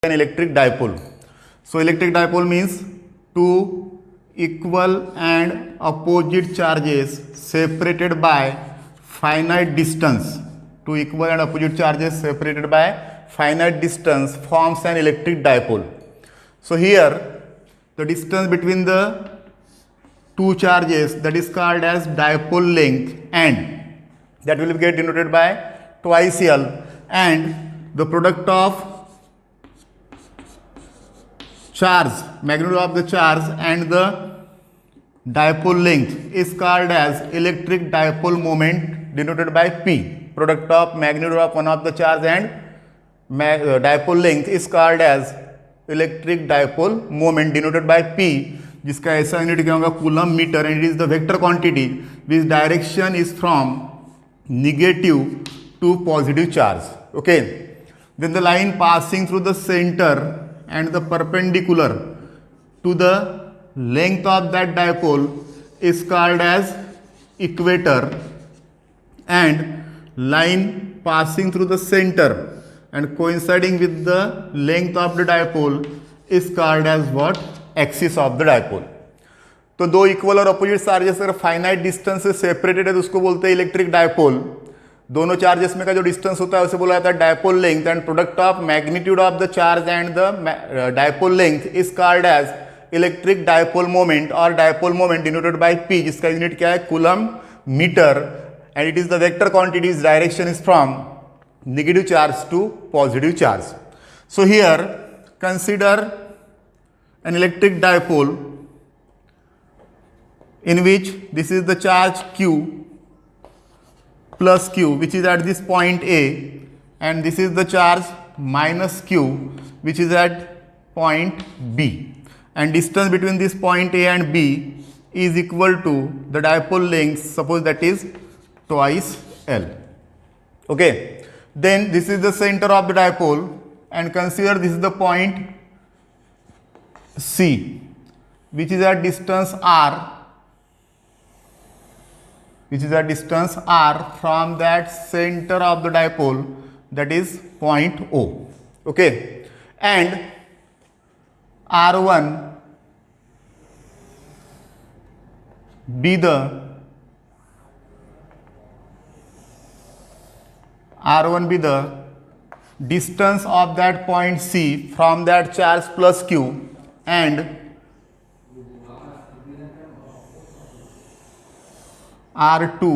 an electric dipole. So electric dipole means two equal and opposite charges separated by finite distance. Two equal and opposite charges separated by finite distance forms an electric dipole. So here the distance between the two charges, that is called as dipole length, and that will get denoted by twice L, and the product of charge, magnitude of the charge and the dipole length is called as electric dipole moment denoted by P. Product of magnitude of one of the charge and dipole length is called as electric dipole moment denoted by P, जिसका ऐसा unit क्या होगा coulomb metre, and it is the vector quantity which direction is from negative to positive charge. Okay, then the line passing through the centre and the perpendicular to the length of that dipole is called as equator, and line passing through the center and coinciding with the length of the dipole is called as what? Axis of the dipole. तो दो equal और opposite charges अगर finite distance से separated है तो उसको बोलते हैं इलेक्ट्रिक डायपोल. दोनों चार्जेस में का जो डिस्टेंस होता है उसे बोला जाता है dipole length, and product of magnitude of the charge and the dipole length is called as electric dipole moment और dipole moment denoted by P, जिसका यूनिट क्या है coulomb metre, and it is the vector quantities direction is from negative charge to positive charge. So here consider an electric dipole in which this is the charge q plus q which is at this point A, and this is the charge minus q which is at point B, and distance between this point A and B is equal to the dipole length, suppose that is twice L. Okay, then this is the center of the dipole, and consider this is the point C which is at distance r, which is at distance r from that center of the dipole, that is point O. Okay, and R1 be the distance of that point C from that charge plus q, and R2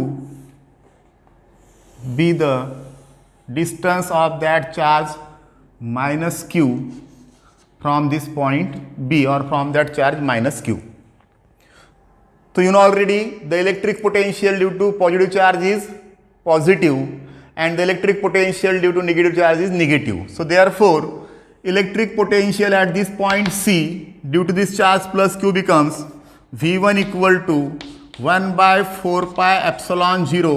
be the distance of that charge minus q from this point B or from that charge minus q. So you know already the electric potential due to positive charge is positive and the electric potential due to negative charge is negative. So therefore electric potential at this point C due to this charge plus q becomes V1 equal to 1 by 4 pi epsilon 0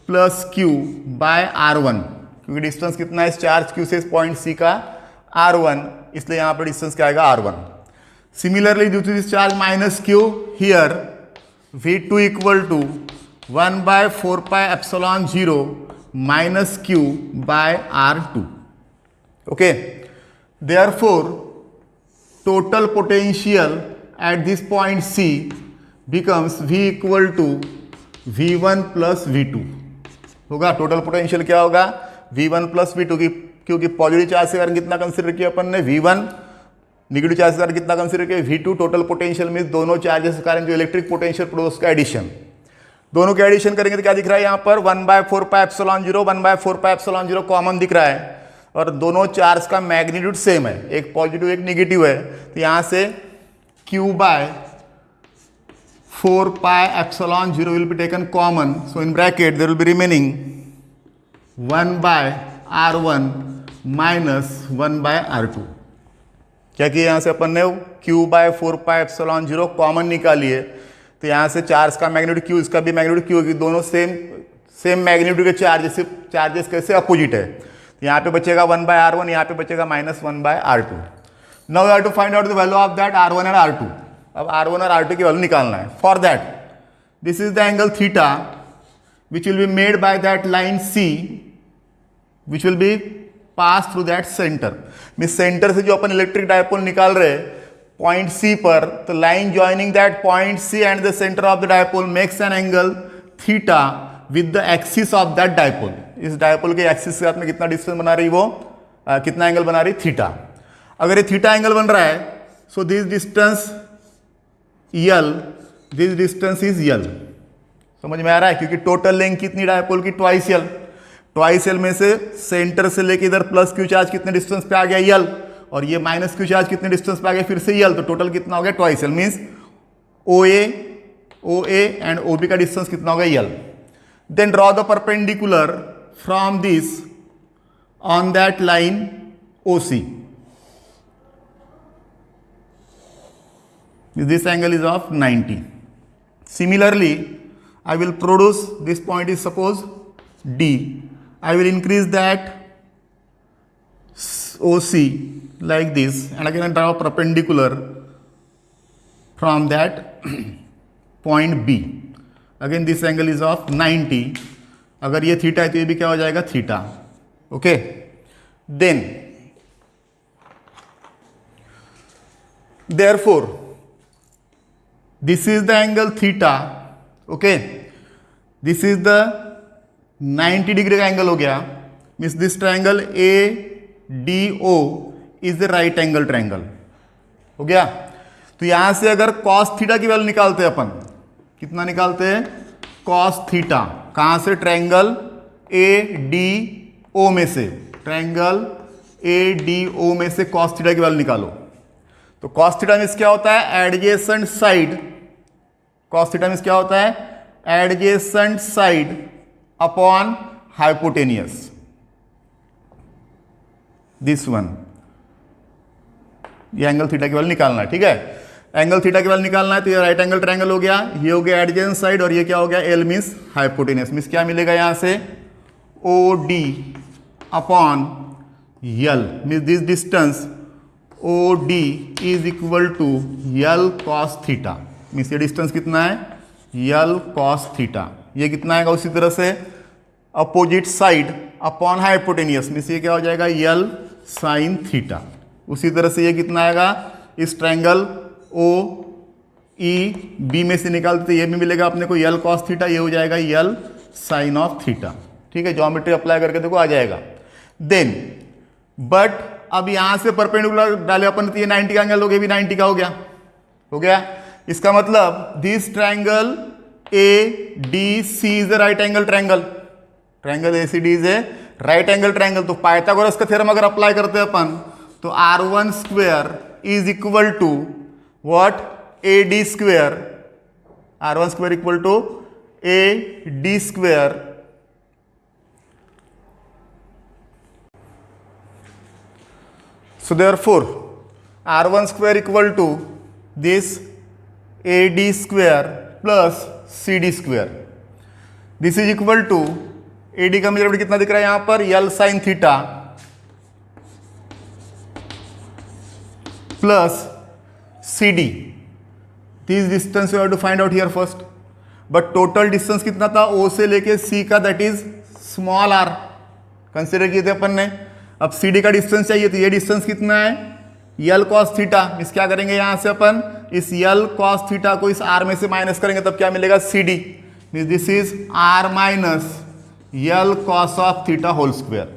plus q by R1, क्योंकि distance कितना है इस charge q से इस point C का R1, इसलिए यहाँ पर डिस्टेंस क्या आएगा R1. Similarly due to this charge minus q, here V2 equal to 1 by 4 pi epsilon 0 minus q by R2. Okay, therefore total potential at this point C becomes V equal to V1 plus V2 होगा. Total potential क्या होगा V1 plus V2 की, क्योंकि positive charge से कारण कितना consider किया अपन ने V1, नेगेटिव चार्ज से कारण कितना कंसिडर किया V2. टोटल पोटेंशियल में दोनों चार्जेस के कारण जो इलेक्ट्रिक पोटेंशियल प्रोड्यूस का एडिशन, दोनों के एडिशन करेंगे तो क्या दिख रहा है यहाँ पर 1 by 4 pi epsilon 0, 1 by 4 pi epsilon 0 common दिख रहा है और दोनों चार्ज का मैग्नीट्यूड सेम है, एक पॉजिटिव एक नेगेटिव है. तो यहाँ से q by 4 pi epsilon 0 will be taken common. So in bracket there will be remaining 1 by R1 minus 1 by R2. क्या किया यहाँ से अपन ने q by 4 pi epsilon 0 common निकालिए, तो यहाँ से चार्ज का मैग्नीट्यूड q, इसका भी मैग्नीट्यूड q होगी, दोनों सेम मैग्नीट्यूड के चार्जेस, चार्जेस कैसे अपोजिट है. यहाँ पे बचेगा 1 by R1, यहाँ पे बचेगा minus 1 by R2. Now we have to find out the value of that R1 and R2. अब R1 और R2 की वैल्यू निकालना है. For that this is the angle theta which will be made by that line C, which will be pass through that centre. Means centre से जो अपन electric dipole निकाल रहे point C पर, तो line joining that point C and the centre of the dipole makes an angle theta with the axis of that dipole. इस dipole के axis के साथ में कितना डिस्टेंस बना रही वो, कितना एंगल बना रही, थीटा। अगर ये थीटा एंगल बन रहा है, so this distance L, this distance is L. समझ में आ रहा है? क्योंकि टोटल लेंथ कितनी डायपोल की, ट्वाइस यल। ट्वाइस यल में से सेंटर से लेके इधर प्लस क्यू चार्ज कितने डिस्टेंस पे आ गया, यल, और ये माइनस क्यू चार्ज कितने डिस्टेंस पे आ गया, फिर से यल। तो टोटल कितना हो गया, twice L. Means O A and O B का डिस्टेंस कितना हो गया, L. Then draw the perpendicular from this on that line O C. This angle is of 90. Similarly, I will produce, this point is suppose D. I will increase that OC like this, and again I draw a perpendicular from that point B. Again this angle is of 90. अगर ये theta है तो ये भी क्या हो जाएगा, theta. Okay, then therefore this is the angle theta, okay, this is the 90 degree का एंगल हो गया। Means this triangle ADO is the right angle triangle, हो गया। तो यहां से अगर cos थीटा की वैल्यू निकालते हैं अपन, कितना निकालते हैं, cos थीटा। कहां से, ट्रायंगल ADO में से, ट्रायंगल ADO में से cos थीटा की वैल्यू निकालो। तो cos थीटा मीन्स क्या होता है, adjacent side. cos theta means क्या होता है, adjacent side upon hypotenuse, this one. ये एंगल थीटा की वैल्यू निकालना है, ठीक है। एंगल थीटा की वैल्यू निकालना है, तो ये राइट एंगल ट्रायंगल हो गया, ये हो गया एडजेसेंट साइड, और ये क्या हो गया, एल मीन्स हाइपोटेनियस। मीन्स क्या मिलेगा यहां से, OD upon L. Means this distance OD is equal to L cos theta. Means ये डिस्टेंस कितना है, यल कॉस थीटा। ये कितना आएगा, उसी तरह से opposite side upon hypotenuse, means ये क्या हो जाएगा, यल साइन थीटा। उसी तरह से ये कितना आएगा, इस ट्रायंगल OEB में से निकालते ये भी मिलेगा अपने को यल कॉस थीटा, ये हो जाएगा यल साइन ऑफ थीटा। ठीक है, ज्योमेट्री अप्लाई करके देखो आ जाएगा। देन बट अब यहां से परपेंडिकुलर डाले अपन, तो ये 90 का एंगल हो गया, भी 90 का हो गया, हो गया। इसका मतलब this triangle ADC is the right angle triangle, triangle ACD is a right angle triangle. तो पाइथागोरस का थ्योरम अगर अप्लाई करते हैं अपन, तो R1 square is equal to what, AD square, R1 square equal to AD square So therefore, R1 square equal to this AD square plus CD square. This is equal to AD का measurement कितना दिख रहा है यहां पर, L sine theta plus CD. This distance you have to find out here first. But total distance कितना था O से लेके C का, that is small r consider किए थे अपन ने। अब CD का डिस्टेंस चाहिए, तो ये डिस्टेंस कितना है, यल कॉस थीटा। इस क्या करेंगे यहां से अपन, इस यल कॉस थीटा को इस R में से माइनस करेंगे, तब क्या मिलेगा, CD। Means this is R minus L cos of theta whole square,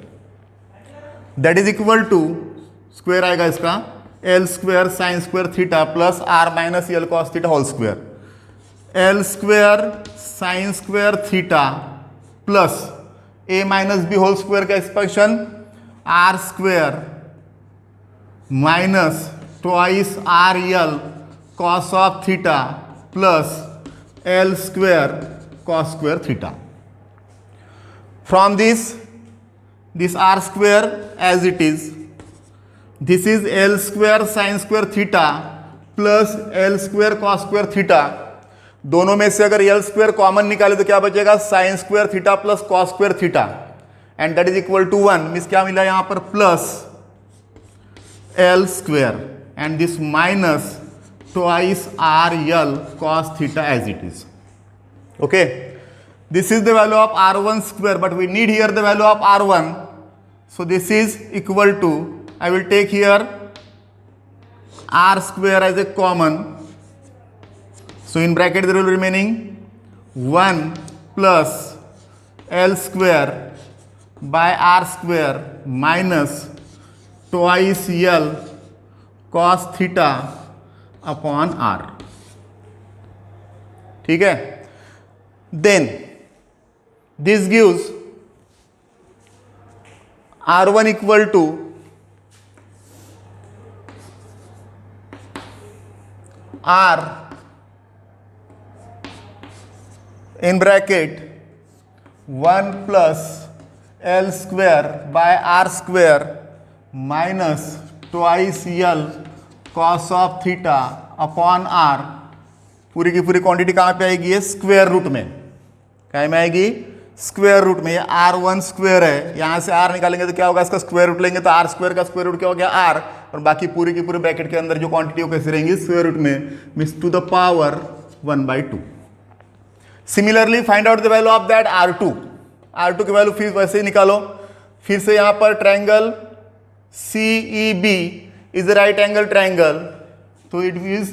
that is equal to, square आएगा इसका, L square sine square theta plus R minus L cos theta whole square, L square sine square theta plus A minus B whole square का expansion R square minus twice RL cos of theta plus L square cos square theta. From this R square as it is, this is L square sine square theta plus L square cos square theta. दोनों में से अगर L square common निकाले तो क्या बचेगा, sine square theta plus cos square theta, and that is equal to 1। Means क्या मिला यहां पर, plus L square and this minus twice RL cos theta as it is. Okay, this is the value of R1 square, but we need here the value of R1. So this is equal to, I will take here r square as a common. So in bracket there will be remaining 1 plus L square by r square minus twice L cos theta upon r. ठीक है. Then this gives r1 equal to r in bracket 1 plus L square by r square minus twice L cos of theta upon r. पूरी की पूरी quantity कहाँ पे आएगी? ये square root में. कहाँ में आएगी? स्क्वायर रूट में. ये r1 स्क्वायर है, यहाँ से r निकालेंगे तो क्या होगा? इसका स्क्वायर रूट लेंगे तो r स्क्वायर का स्क्वायर रूट क्या हो गया? r. और बाकी पूरी की पूरी ब्रैकेट के अंदर जो क्वांटिटी वो कैसे रहेंगी? स्क्वायर रूट में, means to the power 1/2. Similarly find out the value of that r2. r2 की वैल्यू फिर वैसे ही निकालो. फिर से यहाँ पर triangle CEB is right angle triangle, तो it means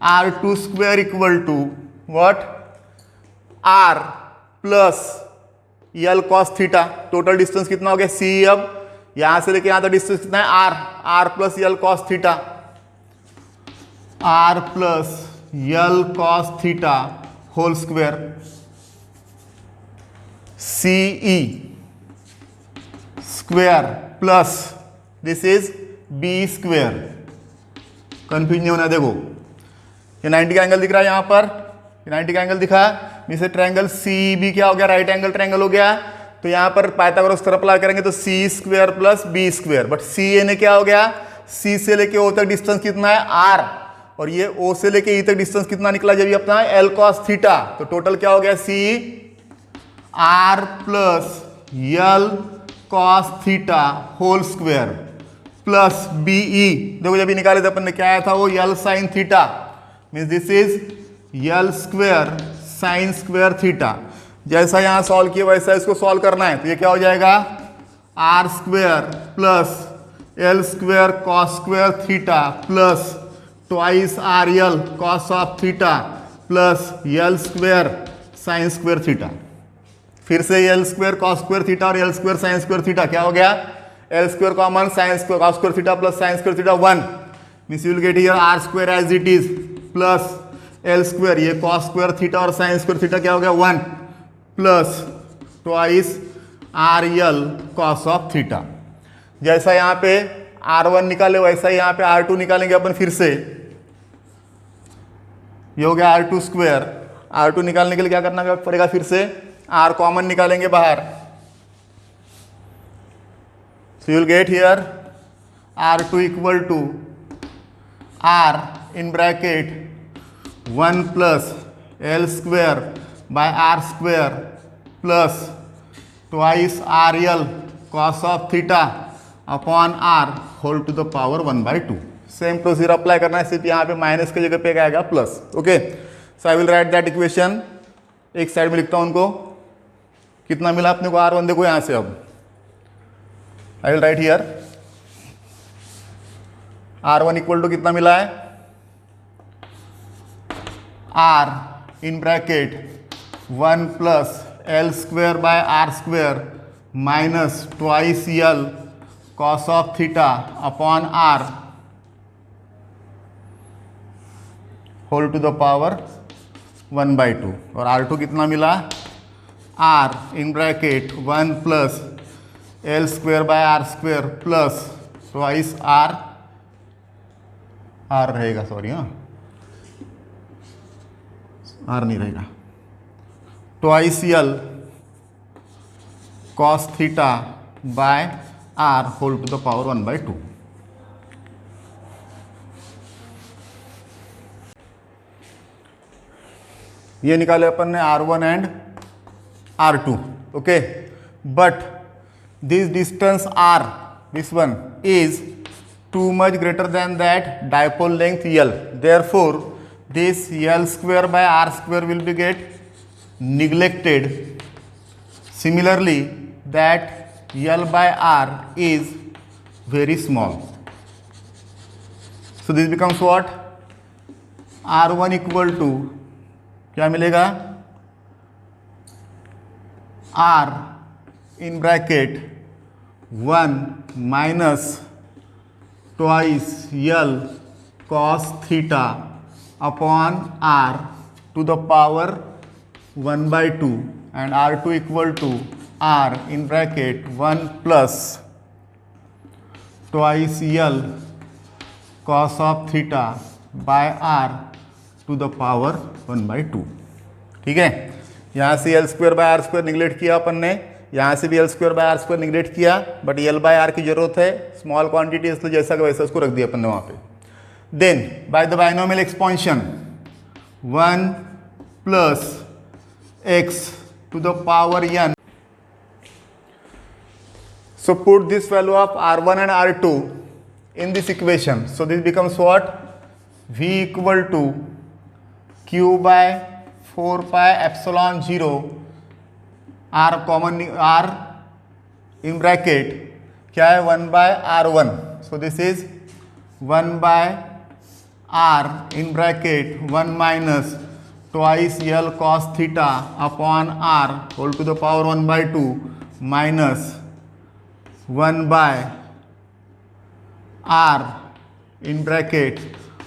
r2 square equal to what? r plus L cos theta. Total distance कितना हो गया? C. अब यहां से लेके यहां तक डिस्टेंस कितना है? r plus L cos theta. r plus L cos theta whole square. CE square plus this is B square. Confuse नहीं होना. देखो ये 90 का एंगल दिख रहा है यहाँ पर, 90 का एंगल दिखा, जैसे ट्रायंगल CEB क्या हो गया? राइट एंगल ट्रायंगल हो गया. तो यहाँ पर पाइथागोरस थ्योरम अप्लाई करेंगे तो C square plus B square. But CA ने क्या हो गया? C से लेके O तक डिस्टेंस कितना है? R. और ये O से लेके E तक डिस्टेंस कितना निकला जब ये अपना L cos थीटा. तो टोटल क्या हो गया? C R plus L cos theta whole square plus BE. देखो जब ये निकाले थे अपन ने, क्या आया था? वो L sin theta. Means this is L square sine square theta. जैसा यहाँ सॉल्व किया वैसा इसको सॉल्व करना है. तो ये क्या हो जाएगा? r square plus L square cos square theta plus twice RL cos of theta plus L square sine square theta. फिर से L square cos square theta और L square sine square theta. क्या हो गया? L square common, sine square cos square theta plus sine square theta 1. Means you will get here r square as it is plus L square, ये cos square theta और sign square theta क्या हो गया? 1 plus twice RL cos of theta. जैसा यहाँ पे R1 निकाले वैसा ही यहाँ पे R2 निकालेंगे अपन फिर से. ये हो गया R2 स्क्वायर. R2 निकालने के लिए क्या करना पड़ेगा? फिर से R कॉमन निकालेंगे बाहर. So you will get here R2 equal to R in bracket 1 plus L square by R square plus twice RL cos of theta upon R whole to the power 1/2. Same procedure apply करना है, सिर्फ यहाँ पे minus की जगह पे क्या आएगा? Plus. Okay, so I will right that equation. एक साइड में लिखता हूँ उनको. कितना मिला अपने को? R1. देखो यहाँ से अब I will write here R1 equal to कितना मिला है? R in bracket 1 plus L square by R square minus twice L cos of theta upon R whole to the power 1/2. और R2 कितना मिला? R in bracket 1 plus L square by R square plus twice R रहेगा, sorry, हाँ R नहीं रहेगा, twice L cos theta by R whole to the power 1/2. ये निकाले अपन ने R1 and R2. Okay, but this distance R, this one, is too much greater than that dipole length L. Therefore, this L square by R square will be get neglected. Similarly, that L by R is very small. So this becomes what? R1 equal to क्या मिलेगा? R in bracket 1 minus twice L cos theta upon R to the power 1 by 2, and R2 equal to R in bracket 1 plus twice L cos of theta by R to the power 1 by 2. ठीक है, यहाँ से L square by R square neglect किया अपन ने, यहाँ से भी L square by R square neglect किया, बट एल बाय आर की जरूरत है, स्मॉल क्वांटिटी, इसलिए जैसा का वैसा उसको रख दिया अपन ने वहाँ पे. Then by the binomial expansion 1 plus x to the power n. So put this value of R1 and R2 in this equation. So this becomes what? V equal to Q by 4 pi epsilon 0 R common R in bracket क्या है 1 by R1. So this is 1 by R in bracket 1 minus twice L cos theta upon R whole to the power 1 by 2 minus 1 by R in bracket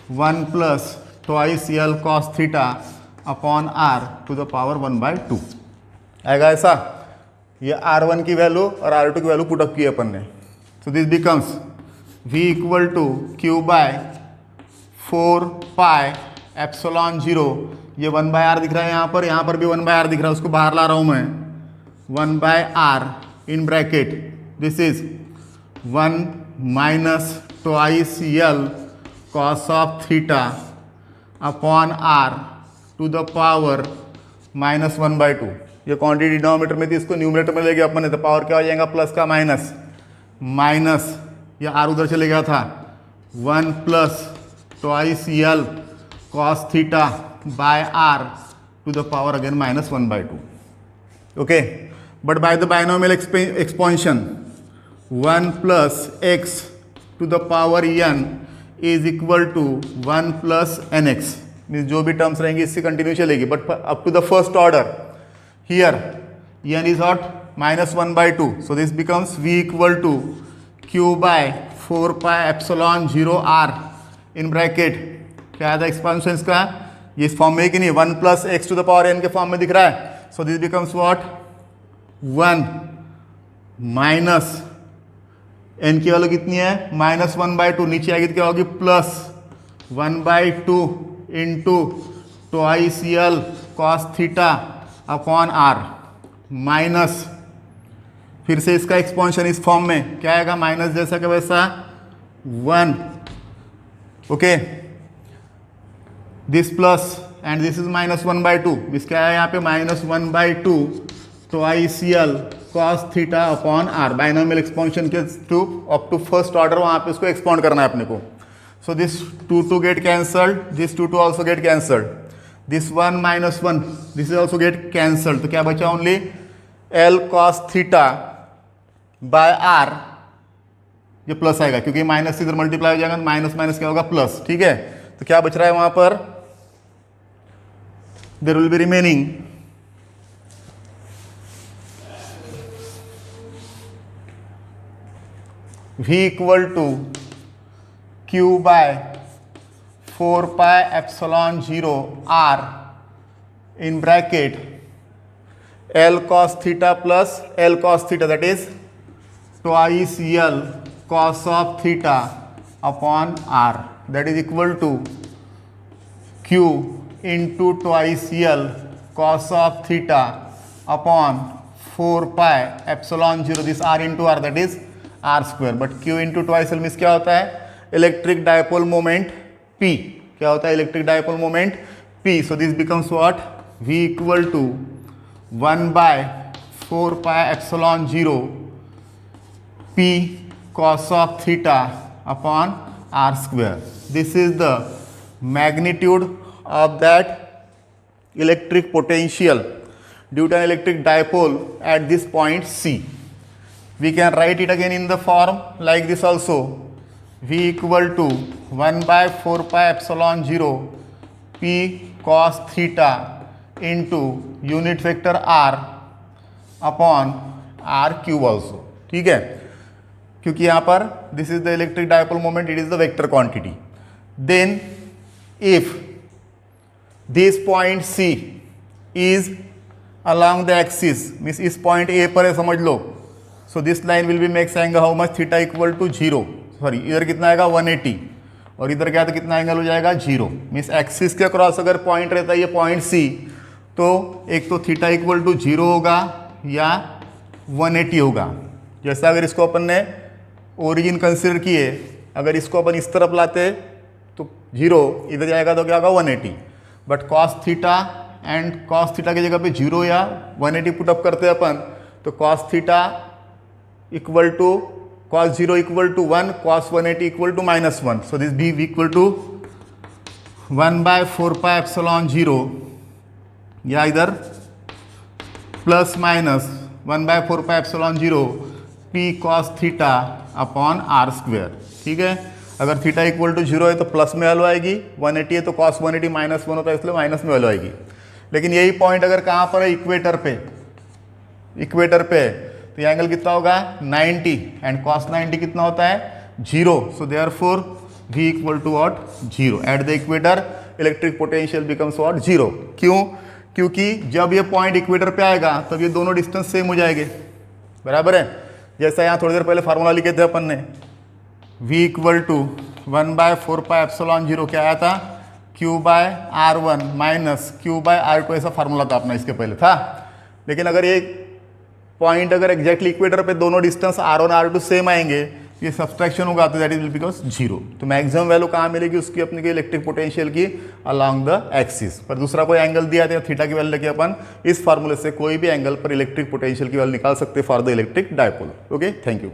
1 plus twice L cos theta upon R to the power 1 by 2. आएगा ऐसा. ये R1 की value और R2 की value put up की अपन ने. So this becomes V equal to Q by 4 pi epsilon 0. ये 1 बाय R दिख रहा है यहाँ पर भी 1 बाय R दिख रहा है, उसको बाहर ला रहा हूँ मैं. 1 by R in bracket this is 1 minus twice L cos of theta upon R to the power minus 1 by 2. ये क्वांटिटी डिनोमिनेटर में थी, इसको न्यूमरेटर में ले गया अपन ने, तो पावर क्या हो जाएगा प्लस का माइनस माइनस, ये R उधर चले गया था 1 plus twice L cos theta by R to the power again minus 1 by 2. Okay, but by the binomial expansion 1 plus x to the power n is equal to 1 plus nx. Means जो भी terms रहेंगी इससे continue चलेगी, but up to the first order here n is hot minus 1 by 2. So this becomes v equal to q by 4 pi epsilon 0 r in bracket क्या था expansion इसका, ये इस फॉर्म में कि नहीं 1 plus x to the power n के form में दिख रहा है. So this becomes what 1 minus n की वैल्यू कितनी है माइनस 1 by 2, नीचे आएगी तो क्या होगी plus 1 by 2 into twice L cos theta upon R minus फिर से इसका एक्सपेंशन इस फॉर्म में क्या आएगा माइनस जैसा कि वैसा 1. Okay, this plus and this is minus 1 by 2. इस क्या है यहाँ पे minus 1 by 2 twice L cos theta upon R. Binomial expansion के to up to first order वहाँ पे उसको एक्सपांड करना है अपने को. So this 2 get cancelled, this 2 also get cancelled, this 1 minus 1 this is also get cancelled. तो क्या बचा only L cos theta by R. ये प्लस आएगा क्योंकि माइनस से इधर मल्टीप्लाई हो जाएगा, माइनस माइनस क्या होगा प्लस. ठीक है, तो क्या बच रहा है वहां पर, there will be remaining V equal to Q by 4 pi epsilon 0 R in bracket L cos theta plus L cos theta that is twice L cos of theta upon R that is equal to Q into twice L cos of theta upon 4 pi epsilon 0 this R into R that is R square. But Q into twice L means क्या होता है electric dipole moment P. क्या होता है electric dipole moment P. So this becomes what V equal to 1 by 4 pi epsilon 0 P cos of theta upon R square. This is the magnitude of that electric potential due to an electric dipole at this point C. we can write it again in the form like this also. V equal to 1 by 4 pi epsilon 0 p cos theta into unit vector r upon r cube also. ठीक है, क्योंकि यहाँ पर this is the electric dipole moment, it is the vector quantity. Then if this point C is along the axis, means इस point A पर है समझ लो. So this line will be makes angle how much, theta equal to 0. Sorry, इधर कितना आएगा 180 और इधर क्या, तो कितना एंगल हो जाएगा 0. मीन्स एक्सिस के क्रॉस अगर पॉइंट रहता है ये पॉइंट C, तो एक तो थीटा इक्वल टू 0 होगा या 180 होगा. जैसा अगर इसको अपन ने ओरिजिन कंसिडर किए, अगर इसको अपन इस तरफ लाते तो 0, इधर जाएगा तो क्या होगा 180. But cos theta and cos theta की जगह पे 0 या 180 पुटअप करते हैं अपन, तो cos theta equal to cos 0 equal to 1, cos 180 equal to -1. So this be equal to 1 by 4 pi epsilon 0 या इधर plus minus 1 by 4 pi epsilon 0 P cos theta upon R square. ठीक है, अगर थीटा इक्वल टू 0 है तो plus में value आएगी, 180 है तो कॉस 180 -1 होता है इसलिए माइनस में वैल्यू आएगी. लेकिन यही पॉइंट अगर कहाँ पर है, इक्वेटर पे, इक्वेटर पे, तो ये एंगल कितना होगा 90 एंड कॉस 90 कितना होता है 0. So therefore V equal to what 0. At the equator electric potential becomes what 0. क्यों? क्योंकि जब ये पॉइंट इक्वेटर पे आएगा तब ये दोनों डिस्टेंस सेम हो जाएंगे. बराबर है, जैसा यहाँ थोड़ी देर पहले फार्मूला लिखे थे अपन ने, V equal to 1 by 4 pi epsilon 0 क्या आया था, Q by R1 minus Q by R2. ऐसा फार्मूला था अपना, इसके पहले था. लेकिन अगर ये पॉइंट अगर एग्जैक्टली इक्वेटर पे दोनों डिस्टेंस R1 R2 सेम आएंगे, ये सब्सट्रैक्शन होगा तो दैट इज विल बिकॉज 0. तो मैक्सिमम वैल्यू कहाँ मिलेगी उसकी, अपने की इलेक्ट्रिक पोटेंशियल की अलोंग द एक्सिस. पर दूसरा कोई एंगल दिया था थीटा की वैल्यू लेके अपन इस फार्मूले से कोई भी एंगल पर इलेक्ट्रिक पोटेंशियल की वैल्यू निकाल सकते for the electric dipole. Okay, thank you.